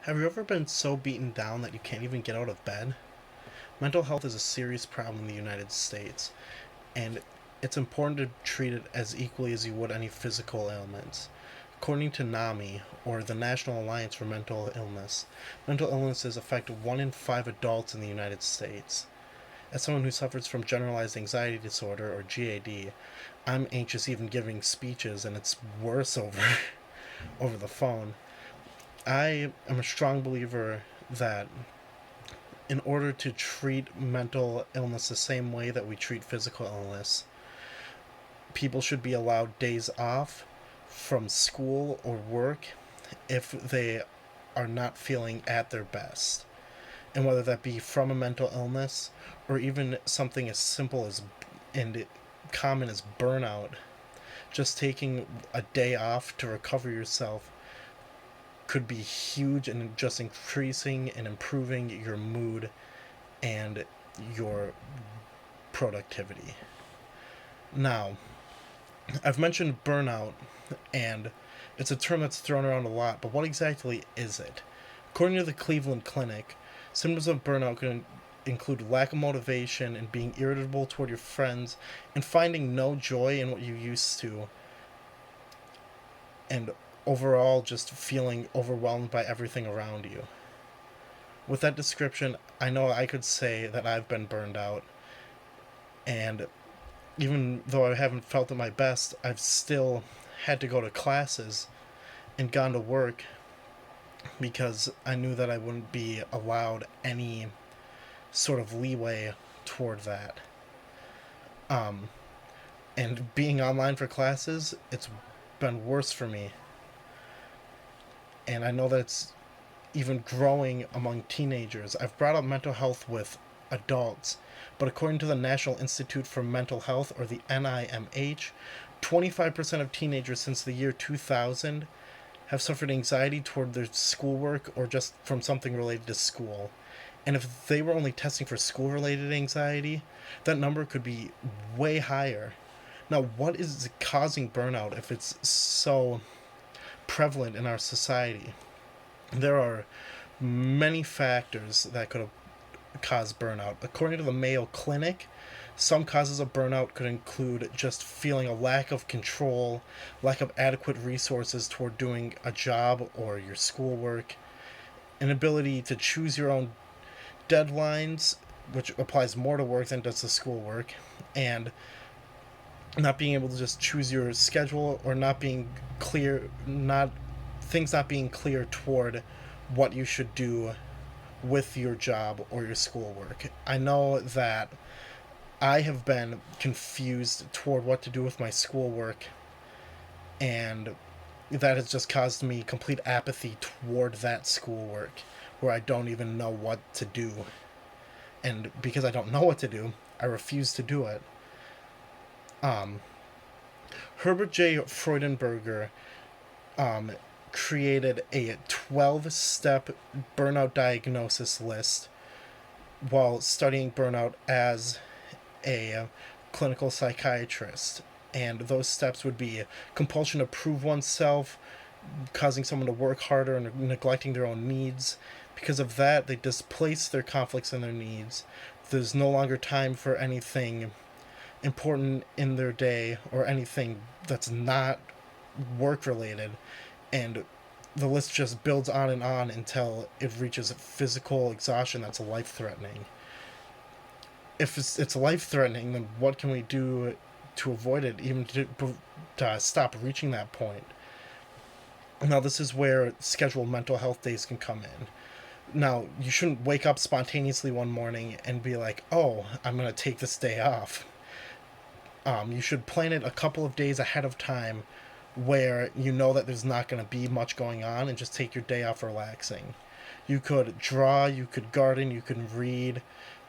Have you ever been so beaten down that you can't even get out of bed? Mental health is a serious problem in the United States, and it's important to treat it as equally as you would any physical ailments. According to NAMI, or the National Alliance for Mental Illness, mental illnesses affect 1 in 5 adults in the United States. As someone who suffers from generalized anxiety disorder, or GAD, I'm anxious even giving speeches, and it's worse over the phone. I am a strong believer that in order to treat mental illness the same way that we treat physical illness, people should be allowed days off from school or work if they are not feeling at their best. And whether that be from a mental illness or even something as simple as and common as burnout, just taking a day off to recover yourself could be huge in just increasing and improving your mood and your productivity. Now, I've mentioned burnout, and it's a term that's thrown around a lot, but what exactly is it? According to the Cleveland Clinic, symptoms of burnout can include lack of motivation and being irritable toward your friends and finding no joy in what you used to, and overall just feeling overwhelmed by everything around you. With that description, I know I could say that I've been burned out, and even though I haven't felt at my best, I've still had to go to classes and gone to work because I knew that I wouldn't be allowed any sort of leeway toward that. Um, and being online for classes, it's been worse for me. And I know that it's even growing among teenagers. I've brought up mental health with adults, but according to the National Institute for Mental Health, or the NIMH, 25% of teenagers since the year 2000 have suffered anxiety toward their schoolwork or just from something related to school. And if they were only testing for school related anxiety, that number could be way higher. Now, what is causing burnout if it's so prevalent in our society? There are many factors that could have caused burnout. According to the Mayo Clinic, some causes of burnout could include just feeling a lack of control, lack of adequate resources toward doing a job or your schoolwork, inability to choose your own deadlines, which applies more to work than does to schoolwork, and not being able to just choose your schedule, or not being clear, not things not being clear toward what you should do with your job or your schoolwork. I know that I have been confused toward what to do with my schoolwork, and that has just caused me complete apathy toward that schoolwork, where I don't even know what to do. And because I don't know what to do, I refuse to do it. Um, Herbert J. Freudenberger um, created a 12-step burnout diagnosis list while studying burnout as a clinical psychiatrist. And those steps would be compulsion to prove oneself, causing someone to work harder and neglecting their own needs. Because of that, they displace their conflicts and their needs. There's no longer time for anything important in their day or anything that's not work related. And the list just builds on until it reaches physical exhaustion that's life threatening. If it's life threatening, then what can we do to avoid it, even to stop reaching that point? Now, this is where scheduled mental health days can come in. Now, you shouldn't wake up spontaneously one morning and be like, oh, I'm going to take this day off. You should plan it a couple of days ahead of time where you know that there's not going to be much going on, and just take your day off relaxing. You could draw, you could garden, you could read,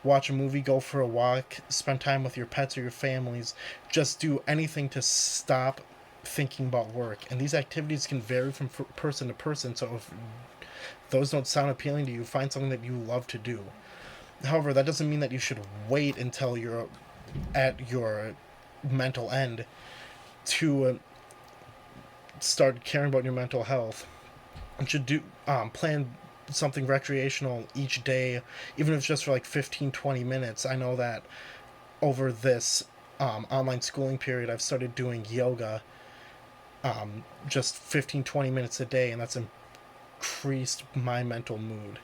watch a movie, go for a walk, spend time with your pets or your families. Just do anything to stop thinking about work. And these activities can vary from person to person, so if those don't sound appealing to you, find something that you love to do. However, that doesn't mean that you should wait until you're at your mental end to start caring about your mental health. You should do plan something recreational each day, even if it's just for like 15, 20 minutes. I know that over this online schooling period, I've started doing yoga just 15, 20 minutes a day, and that's increased my mental mood.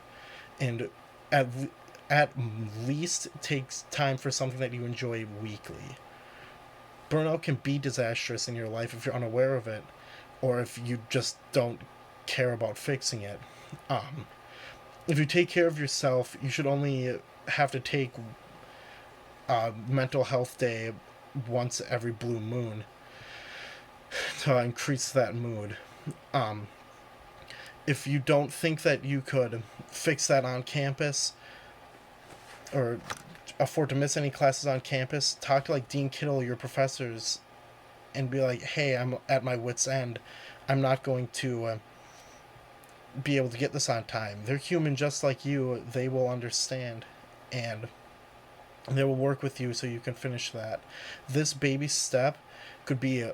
And at, at least takes time for something that you enjoy weekly. Burnout can be disastrous in your life if you're unaware of it, or if you just don't care about fixing it. Um, if you take care of yourself, you should only have to take a mental health day once every blue moon to increase that mood. Um, if you don't think that you could fix that on campus or afford to miss any classes on campus, talk to like Dean Kittle, your professors, and be like, hey, I'm at my wit's end. I'm not going to be able to get this on time. They're human just like you. They will understand. And they will work with you so you can finish that. This baby step could be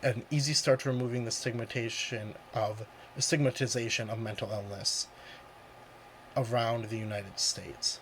an easy start to removing the stigmatization of mental illness around the United States.